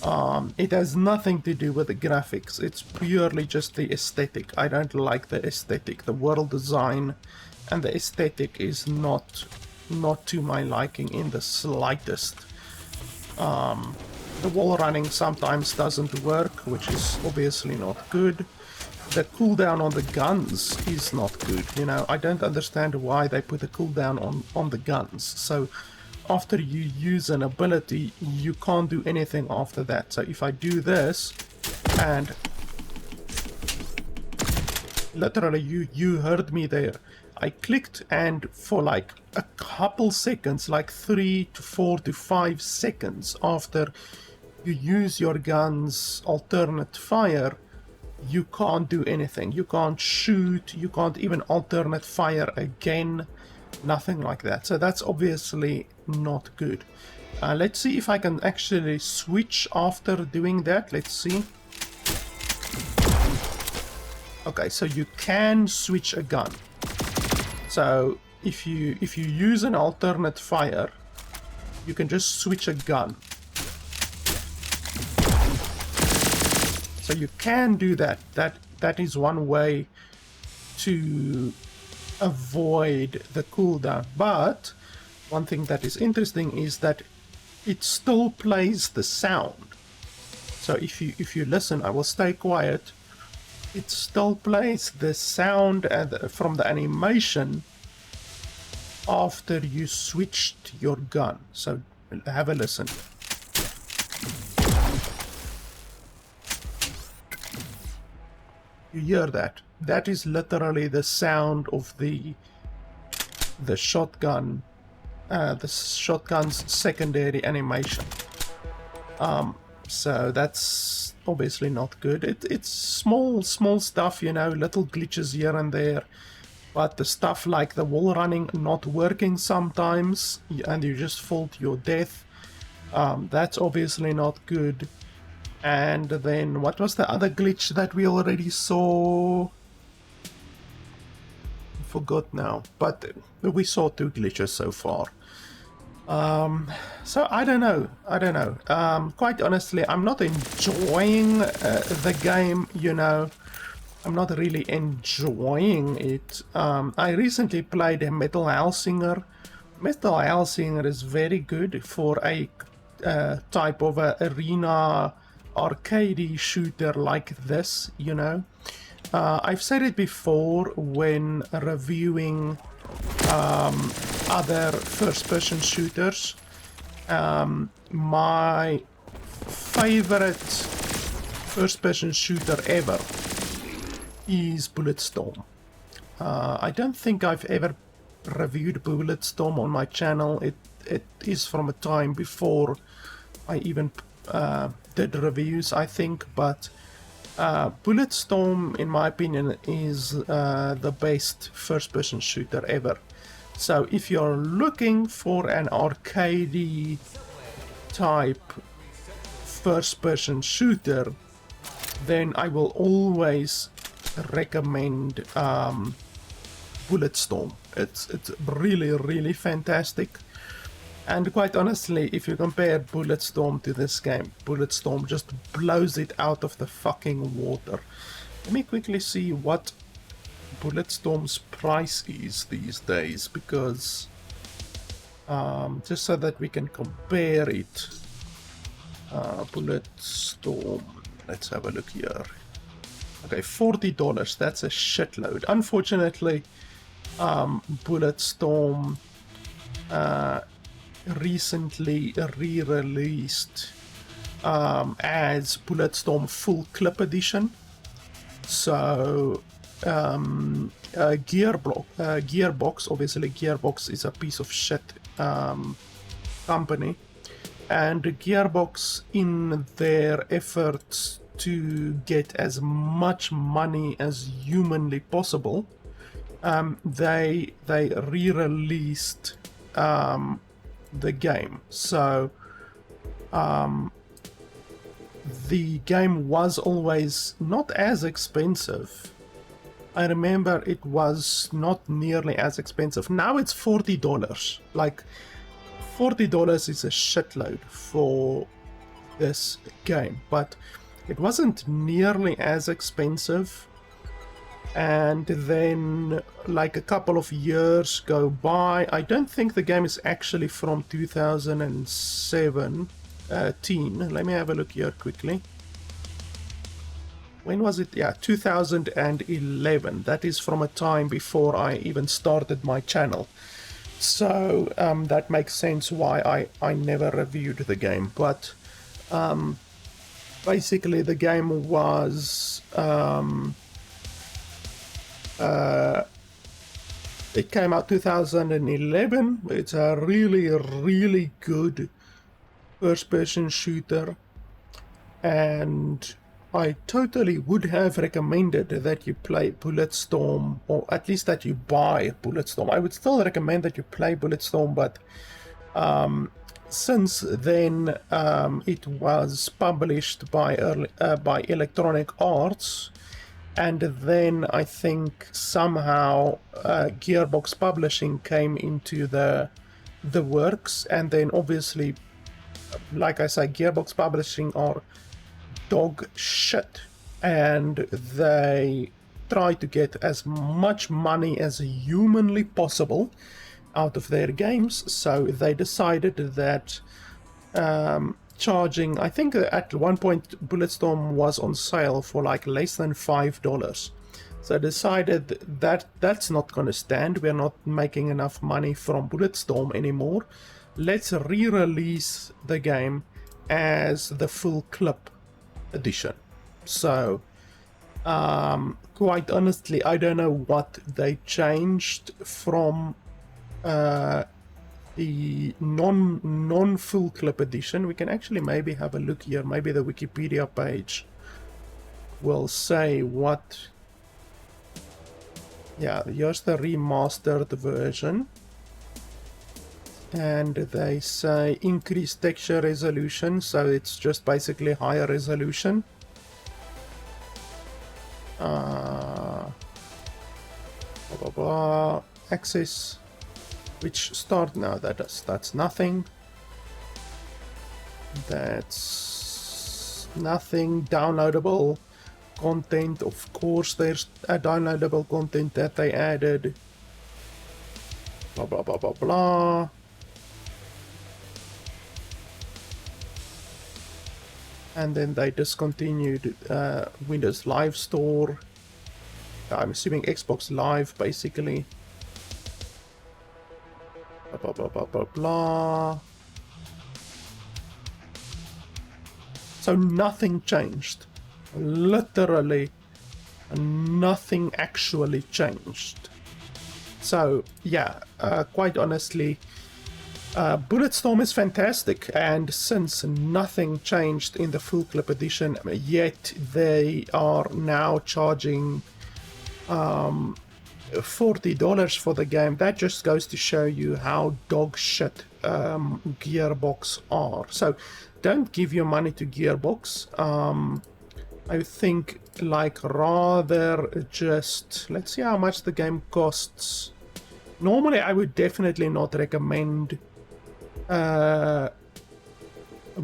It has nothing to do with the graphics. It's purely just the aesthetic. I don't like the aesthetic. The world design and the aesthetic is not to my liking in the slightest. The wall running sometimes doesn't work, which is obviously not good. the cooldown on the guns is not good. You know, I don't understand why they put a cooldown on the guns. So after you use an ability, you can't do anything after that. So if I do this, and literally you heard me there, I clicked, and for like a couple seconds, like 3 to 4 to 5 seconds after you use your gun's alternate fire, you can't do anything. You can't shoot, you can't even alternate fire again, nothing like that. So that's obviously not good. Let's see if I can actually switch after doing that. Let's see. Okay, so you can switch a gun. So if you use an alternate fire, you can just switch a gun. So you can do that. That is one way to avoid the cooldown. But one thing that is interesting is that it still plays the sound. So if you listen, I will stay quiet. It still plays the sound from the animation after you switched your gun. So have a listen. You hear that? That is literally the sound of the shotgun, the shotgun's secondary animation. So that's obviously not good. It's small stuff, you know, little glitches here and there. But the stuff like the wall running not working sometimes, and you just fall to your death, that's obviously not good. And then what was the other glitch that we already saw? I forgot now, but we saw 2 glitches so far. So I don't know. Quite honestly, I'm not enjoying the game, you know. I'm not really enjoying it. I recently played Metal Hellsinger. Metal Hellsinger is very good for a type of a arena arcade shooter like this, you know. I've said it before when reviewing other first-person shooters. My favorite first-person shooter ever is Bulletstorm. I don't think I've ever reviewed Bulletstorm on my channel. It is from a time before I even did reviews, I think, but Bulletstorm, in my opinion, is the best first-person shooter ever. So if you're looking for an arcade type first-person shooter, then I will always recommend Bulletstorm. It's really fantastic. And quite honestly, if you compare Bulletstorm to this game, Bulletstorm just blows it out of the fucking water. Let me quickly see what Bulletstorm's price is these days, because just so that we can compare it. Bulletstorm, let's have a look here. Okay, $40, that's a shitload. Unfortunately, Bulletstorm recently re-released as Bulletstorm Full Clip Edition. So Gearbox, obviously Gearbox is a piece of shit company, and Gearbox, in their efforts to get as much money as humanly possible, they re-released the game. So the game was always not as expensive. I remember it was not nearly as expensive. Now it's $40. Like, $40 is a shitload for this game, but it wasn't nearly as expensive. And then, like, a couple of years go by. I don't think the game is actually from 2017. Let me have a look here quickly. when was it? Yeah, 2011. That is from a time before I even started my channel. So that makes sense why I never reviewed the game. But basically the game was... it came out 2011. It's a really, really good first-person shooter. And I totally would have recommended that you play Bulletstorm, or at least that you buy Bulletstorm. I would still recommend that you play Bulletstorm, but since then it was published by Electronic Arts, and then I think somehow Gearbox Publishing came into the works, and then obviously, like I say, Gearbox Publishing are dog shit, and they try to get as much money as humanly possible out of their games, so they decided that charging, I think at one point Bulletstorm was on sale for like less than $5, so decided that that's not gonna stand, we're not making enough money from Bulletstorm anymore, let's re-release the game as the full clip edition. So quite honestly, I don't know what they changed from the non full clip edition. We can actually maybe have a look here. Maybe the Wikipedia page will say what. Yeah, here's the remastered version, and they say increased texture resolution, so it's just basically higher resolution. Access, which start now, that's nothing. That's nothing. Downloadable content, of course there's a downloadable content that they added. Blah blah blah blah blah. And then they discontinued Windows Live Store. I'm assuming Xbox Live, basically. Blah blah blah blah blah. So nothing changed. Literally nothing actually changed. So yeah, quite honestly, Bulletstorm is fantastic, and since nothing changed in the full clip edition, yet they are now charging $40 for the game, that just goes to show you how dog shit Gearbox are. So don't give your money to Gearbox. I think, like, rather just, let's see how much the game costs. Normally I would definitely not recommend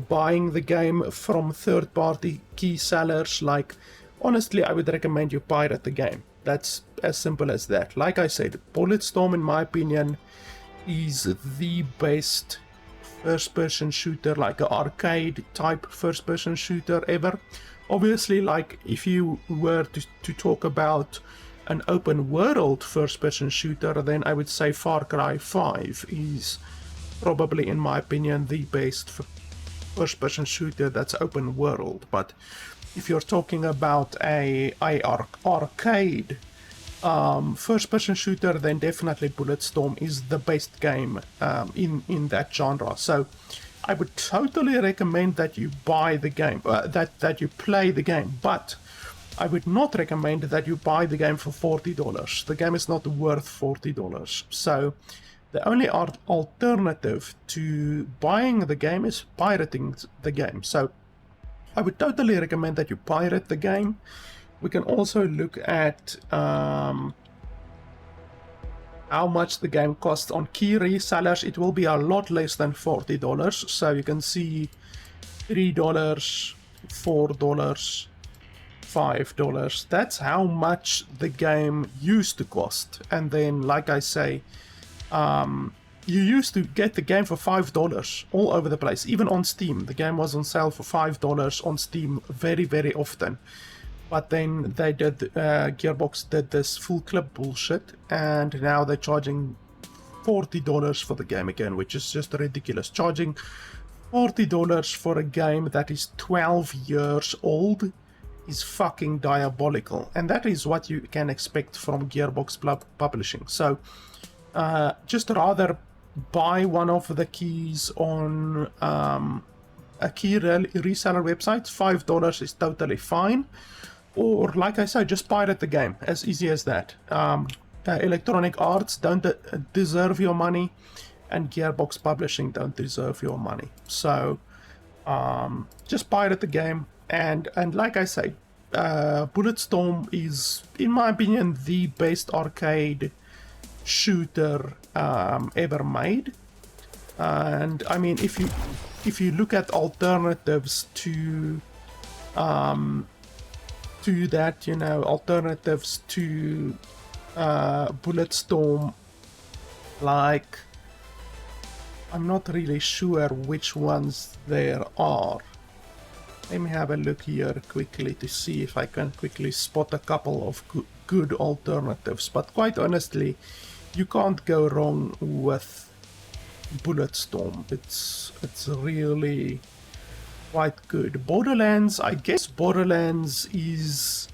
buying the game from third-party key sellers. Like, honestly, I would recommend you pirate the game. That's as simple as that. Like I said, Bulletstorm, in my opinion, is the best first-person shooter, like an arcade-type first-person shooter ever. Obviously, like, if you were to talk about an open-world first-person shooter, then I would say Far Cry 5 is probably, in my opinion, the best first-person shooter that's open world. But if you're talking about a arcade first-person shooter, then definitely Bulletstorm is the best game in that genre. So I would totally recommend that you buy the game, that you play the game, but I would not recommend that you buy the game for $40. The game is not worth $40. So the only alternative to buying the game is pirating the game. So I would totally recommend that you pirate the game. We can also look at how much the game costs on key resellers. It will be a lot less than $40. So you can see $3, $4, $5. That's how much the game used to cost. And then, like I say, you used to get the game for $5 all over the place, even on Steam. The game was on sale for $5 on Steam very, very often. But then they did, Gearbox did this full clip bullshit, and now they're charging $40 for the game again, which is just ridiculous. Charging $40 for a game that is 12 years old is fucking diabolical, and that is what you can expect from Gearbox Publishing. So just rather buy one of the keys on a key reseller website. $5 is totally fine, or like I said, just pirate the game, as easy as that. Electronic Arts don't deserve your money, and Gearbox Publishing don't deserve your money. So just pirate the game, and like I say, Bulletstorm is, in my opinion, the best arcade shooter ever made. And I mean, if you look at alternatives to that, you know, alternatives to Bulletstorm, like, I'm not really sure which ones there are. Let me have a look here quickly to see if I can quickly spot a couple of good alternatives. But quite honestly, you can't go wrong with Bulletstorm. It's really quite good. Borderlands, I guess Borderlands is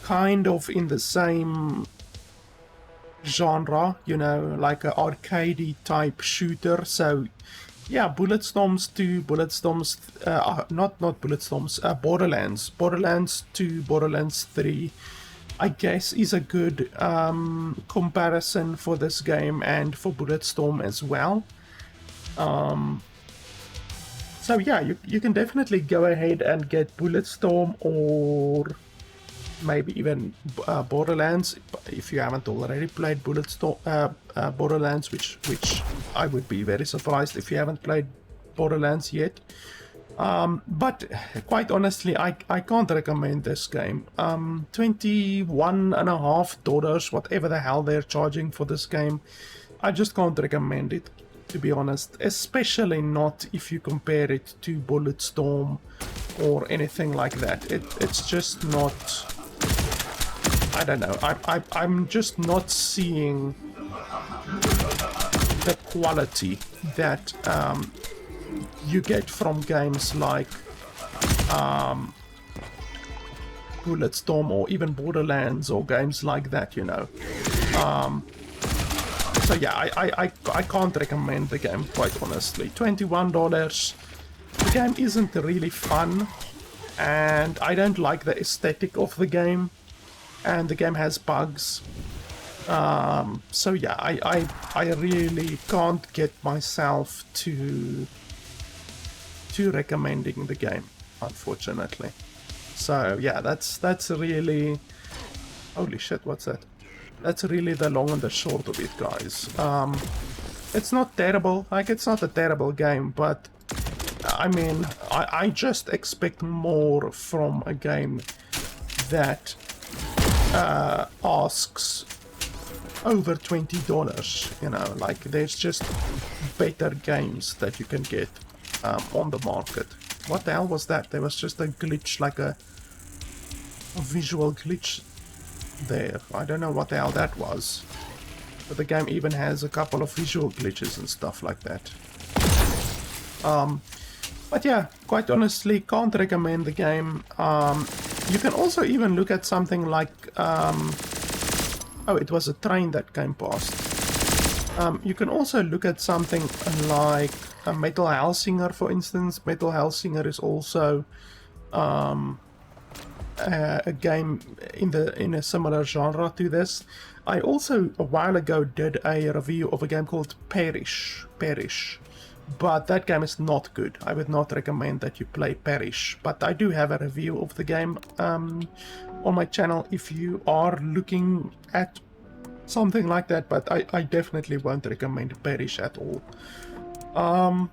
kind of in the same genre, you know, like an arcadey type shooter. So yeah, Bulletstorms 2, Borderlands 2, Borderlands 3, I guess is a good comparison for this game and for Bulletstorm as well. So yeah, you can definitely go ahead and get Bulletstorm, or maybe even Borderlands if you haven't already played Borderlands, which I would be very surprised if you haven't played Borderlands yet. But quite honestly, I can't recommend this game. $21.50, whatever the hell they're charging for this game, I just can't recommend it, to be honest, especially not if you compare it to Bulletstorm or anything like that. It's just not, I don't know, I'm just not seeing the quality that you get from games like Bulletstorm or even Borderlands or games like that, you know. So yeah, I can't recommend the game, quite honestly. $21. The game isn't really fun, and I don't like the aesthetic of the game, and the game has bugs. So yeah, I really can't get myself to recommending the game, unfortunately. So yeah, that's really, holy shit, what's that? That's really the long and the short of it, guys. It's not terrible, like, it's not a terrible game, but I mean, I just expect more from a game that asks over $20, you know, like, there's just better games that you can get on the market. What the hell was that? There was just a glitch, like a visual glitch there. I don't know what the hell that was, but the game even has a couple of visual glitches and stuff like that. But yeah, quite honestly, can't recommend the game. You can also even look at something like oh, it was a train that came past. You can also look at something like a Metal Hellsinger, for instance. Metal Hellsinger is also a game in a similar genre to this. I also a while ago did a review of a game called Perish, but that game is not good. I would not recommend that you play Perish, but I do have a review of the game on my channel if you are looking at something like that, but I definitely won't recommend Perish at all. So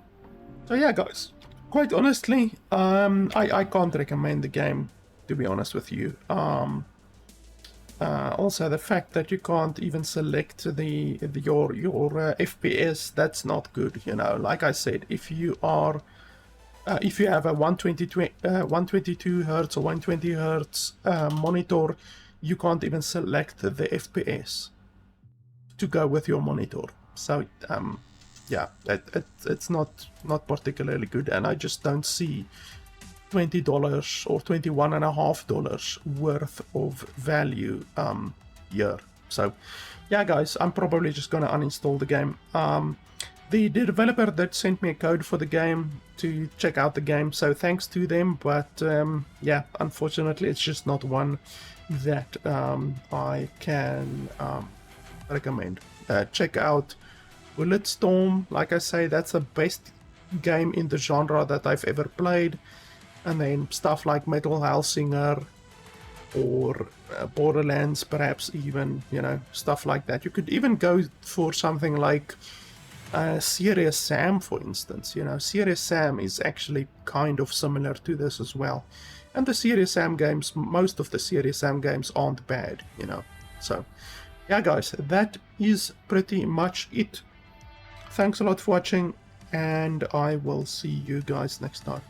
yeah, guys, quite honestly, I can't recommend the game, to be honest with you. Also, the fact that you can't even select your FPS, that's not good, you know. Like I said, if you are if you have a 122 hertz or 120 hertz monitor, you can't even select the FPS to go with your monitor. So yeah, it's not particularly good, and I just don't see $20 or $21.50 worth of value here. So yeah, guys, I'm probably just gonna uninstall the game. The developer that sent me a code for the game to check out the game, so thanks to them, but yeah, unfortunately it's just not one that I can recommend. Check out Bulletstorm. Like I say, that's the best game in the genre that I've ever played. And then stuff like Metal Hellsinger or Borderlands, perhaps even, you know, stuff like that. You could even go for something like Serious Sam, for instance. You know, Serious Sam is actually kind of similar to this as well. And the Serious Sam games, most of the Serious Sam games aren't bad, you know. So, yeah, guys, that is pretty much it. Thanks a lot for watching, and I will see you guys next time.